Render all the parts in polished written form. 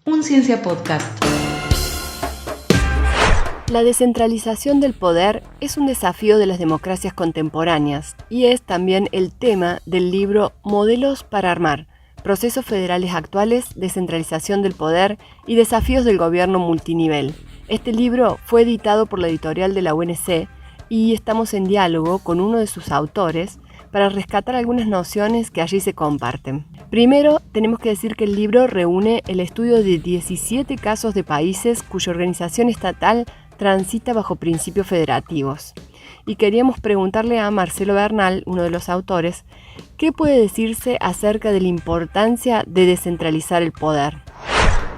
Un Ciencia Podcast. La descentralización del poder es un desafío de las democracias contemporáneas y es también el tema del libro Modelos para armar, procesos federales actuales, descentralización del poder y desafíos del gobierno multinivel. Este libro fue editado por la editorial de la UNC y estamos en diálogo con uno de sus autores para rescatar algunas nociones que allí se comparten. Primero, tenemos que decir que el libro reúne el estudio de 17 casos de países cuya organización estatal transita bajo principios federativos. Y queríamos preguntarle a Marcelo Bernal, uno de los autores, ¿qué puede decirse acerca de la importancia de descentralizar el poder?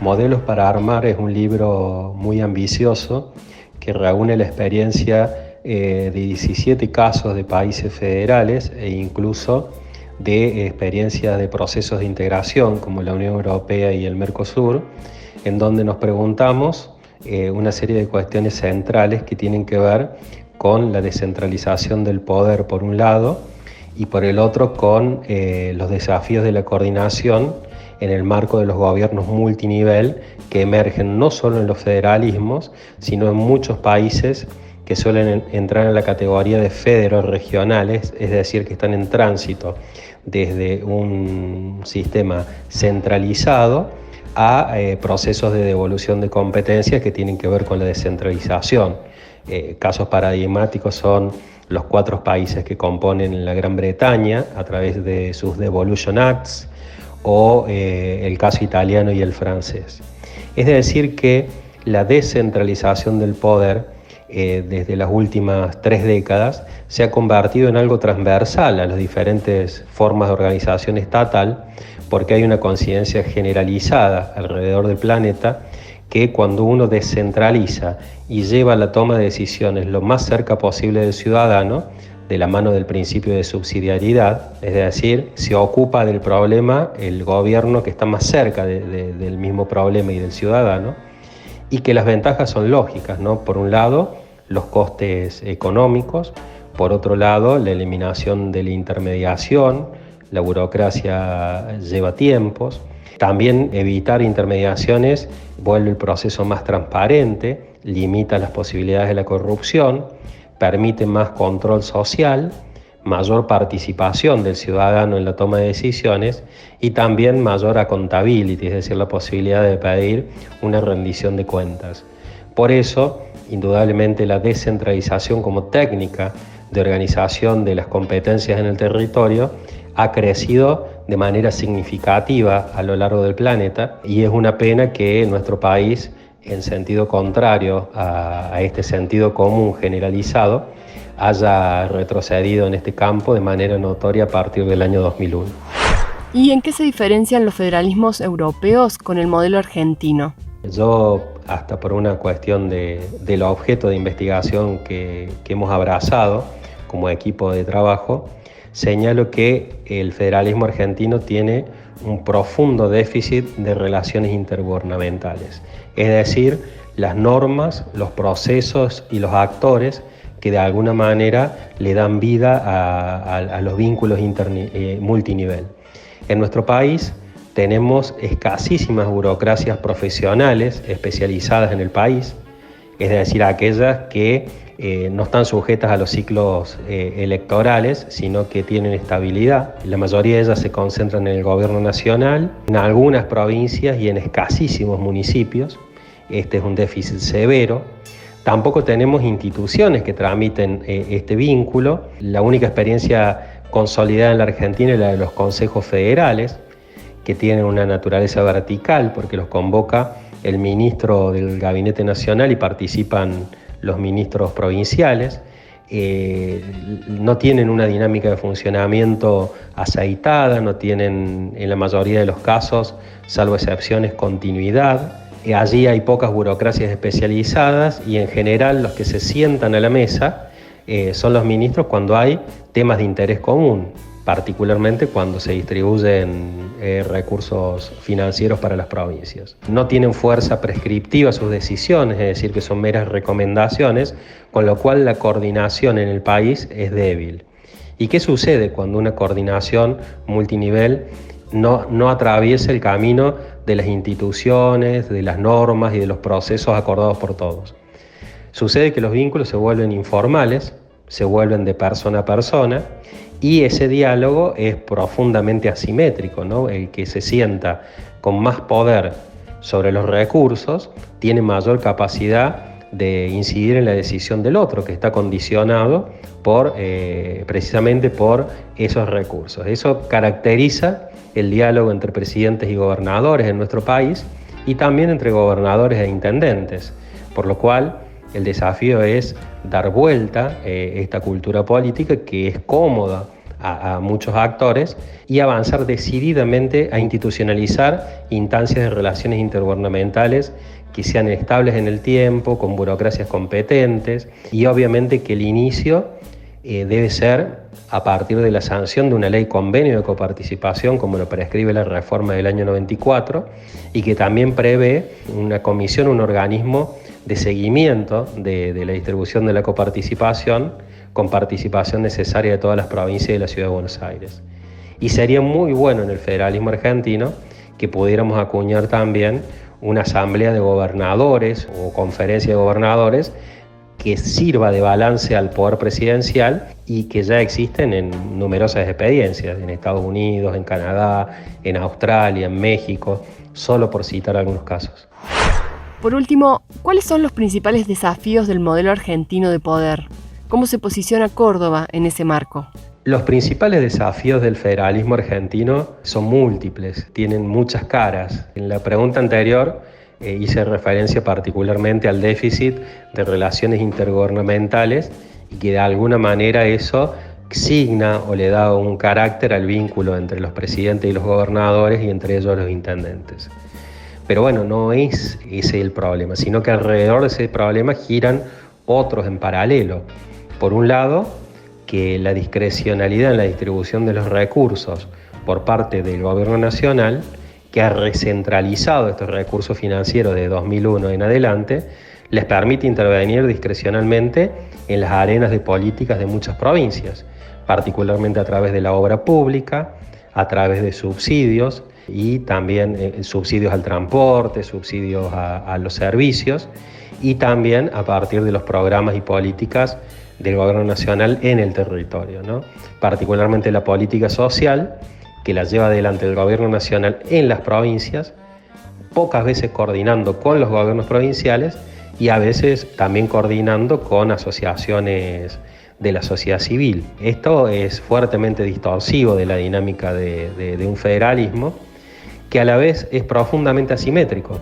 Modelos para armar es un libro muy ambicioso que reúne la experiencia de 17 casos de países federales e incluso de experiencias de procesos de integración como la Unión Europea y el Mercosur, en donde nos preguntamos una serie de cuestiones centrales que tienen que ver con la descentralización del poder por un lado y por el otro con los desafíos de la coordinación en el marco de los gobiernos multinivel que emergen no solo en los federalismos, sino en muchos países que suelen entrar en la categoría de federorregionales, es decir, que están en tránsito desde un sistema centralizado a procesos de devolución de competencias que tienen que ver con la descentralización. Casos paradigmáticos son los 4 países que componen la Gran Bretaña a través de sus Devolution Acts o el caso italiano y el francés. Es decir, que la descentralización del poder desde las últimas 3 décadas se ha convertido en algo transversal a las diferentes formas de organización estatal, porque hay una conciencia generalizada alrededor del planeta que cuando uno descentraliza y lleva la toma de decisiones lo más cerca posible del ciudadano, de la mano del principio de subsidiariedad, es decir, se ocupa del problema el gobierno que está más cerca del mismo problema y del ciudadano, y que las ventajas son lógicas, ¿no? Por un lado, los costes económicos, por otro lado, la eliminación de la intermediación, la burocracia lleva tiempos, también evitar intermediaciones vuelve el proceso más transparente, limita las posibilidades de la corrupción, permite más control social, mayor participación del ciudadano en la toma de decisiones y también mayor accountability, es decir, la posibilidad de pedir una rendición de cuentas. Por eso, indudablemente, la descentralización como técnica de organización de las competencias en el territorio ha crecido de manera significativa a lo largo del planeta y es una pena que nuestro país, en sentido contrario a este sentido común generalizado, haya retrocedido en este campo de manera notoria a partir del año 2001. ¿Y en qué se diferencian los federalismos europeos con el modelo argentino? Yo, hasta por una cuestión del objeto de investigación que hemos abrazado como equipo de trabajo, señalo que el federalismo argentino tiene un profundo déficit de relaciones intergubernamentales, es decir, las normas, los procesos y los actores que de alguna manera le dan vida a los vínculos multinivel. En nuestro país tenemos escasísimas burocracias profesionales especializadas en el país, es decir, aquellas que no están sujetas a los ciclos electorales, sino que tienen estabilidad. La mayoría de ellas se concentran en el gobierno nacional, en algunas provincias y en escasísimos municipios. Este es un déficit severo. Tampoco tenemos instituciones que tramiten este vínculo. La única experiencia consolidada en la Argentina es la de los consejos federales, que tienen una naturaleza vertical porque los convoca el ministro del Gabinete Nacional y participan los ministros provinciales. No tienen una dinámica de funcionamiento aceitada, no tienen en la mayoría de los casos, salvo excepciones, continuidad. Allí hay pocas burocracias especializadas y en general los que se sientan a la mesa son los ministros cuando hay temas de interés común, particularmente cuando se distribuyen recursos financieros para las provincias. No tienen fuerza prescriptiva sus decisiones, es decir, que son meras recomendaciones, con lo cual la coordinación en el país es débil. ¿Y qué sucede cuando una coordinación multinivel no atraviese el camino de las instituciones, de las normas y de los procesos acordados por todos. Sucede que los vínculos se vuelven informales, se vuelven de persona a persona, y ese diálogo es profundamente asimétrico, ¿no? El que se sienta con más poder sobre los recursos tiene mayor capacidad de incidir en la decisión del otro, que está condicionado precisamente por esos recursos. Eso caracteriza el diálogo entre presidentes y gobernadores en nuestro país, y también entre gobernadores e intendentes, por lo cual el desafío es dar vuelta esta cultura política que es cómoda a muchos actores, y avanzar decididamente a institucionalizar instancias de relaciones intergubernamentales que sean estables en el tiempo, con burocracias competentes, y obviamente que el inicio debe ser a partir de la sanción de una ley convenio de coparticipación, como lo prescribe la reforma del año 94, y que también prevé una comisión, un organismo de seguimiento de la distribución de la coparticipación, con participación necesaria de todas las provincias de la Ciudad de Buenos Aires. Y sería muy bueno en el federalismo argentino que pudiéramos acuñar también una asamblea de gobernadores o conferencia de gobernadores que sirva de balance al poder presidencial, y que ya existen en numerosas experiencias, en Estados Unidos, en Canadá, en Australia, en México, solo por citar algunos casos. Por último, ¿cuáles son los principales desafíos del modelo argentino de poder? ¿Cómo se posiciona Córdoba en ese marco? Los principales desafíos del federalismo argentino son múltiples, tienen muchas caras. En la pregunta anterior hice referencia particularmente al déficit de relaciones intergubernamentales, y que de alguna manera eso signa o le da un carácter al vínculo entre los presidentes y los gobernadores, y entre ellos los intendentes. Pero bueno, no es ese el problema, sino que alrededor de ese problema giran otros en paralelo. Por un lado, que la discrecionalidad en la distribución de los recursos por parte del gobierno nacional, que ha recentralizado estos recursos financieros de 2001 en adelante, les permite intervenir discrecionalmente en las arenas de políticas de muchas provincias, particularmente a través de la obra pública, a través de subsidios, y también subsidios al transporte, subsidios a los servicios, y también a partir de los programas y políticas del gobierno nacional en el territorio, ¿no? Particularmente la política social, que la lleva adelante el gobierno nacional en las provincias, pocas veces coordinando con los gobiernos provinciales, y a veces también coordinando con asociaciones de la sociedad civil. Esto es fuertemente distorsivo de la dinámica de un federalismo, que a la vez es profundamente asimétrico,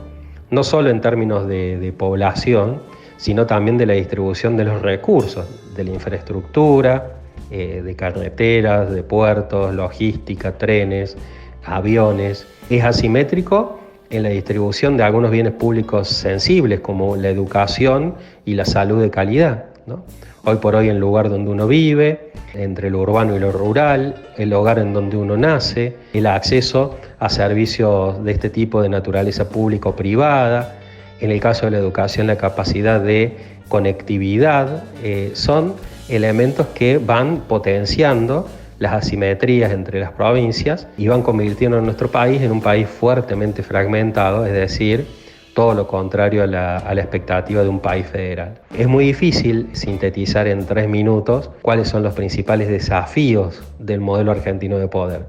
no solo en términos de población, sino también de la distribución de los recursos, de la infraestructura, de carreteras, de puertos, logística, trenes, aviones. Es asimétrico en la distribución de algunos bienes públicos sensibles, como la educación y la salud de calidad, ¿no? Hoy por hoy, en el lugar donde uno vive, entre lo urbano y lo rural, el hogar en donde uno nace, el acceso a servicios de este tipo de naturaleza pública o privada, en el caso de la educación, la capacidad de conectividad, son elementos que van potenciando las asimetrías entre las provincias y van convirtiendo a nuestro país en un país fuertemente fragmentado, es decir, todo lo contrario a la expectativa de un país federal. Es muy difícil sintetizar en 3 minutos cuáles son los principales desafíos del modelo argentino de poder,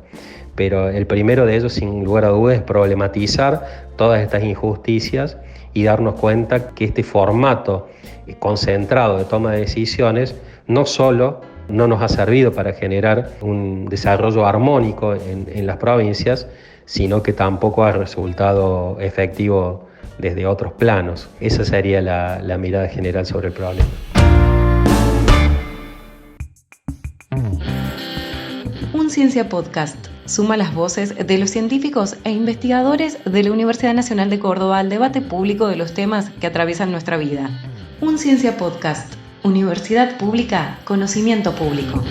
pero el primero de ellos, sin lugar a dudas, es problematizar todas estas injusticias y darnos cuenta que este formato concentrado de toma de decisiones no solo no nos ha servido para generar un desarrollo armónico en las provincias, sino que tampoco ha resultado efectivo desde otros planos. Esa sería la mirada general sobre el problema. Un Ciencia Podcast suma las voces de los científicos e investigadores de la Universidad Nacional de Córdoba al debate público de los temas que atraviesan nuestra vida. Un Ciencia Podcast. Universidad Pública, conocimiento público.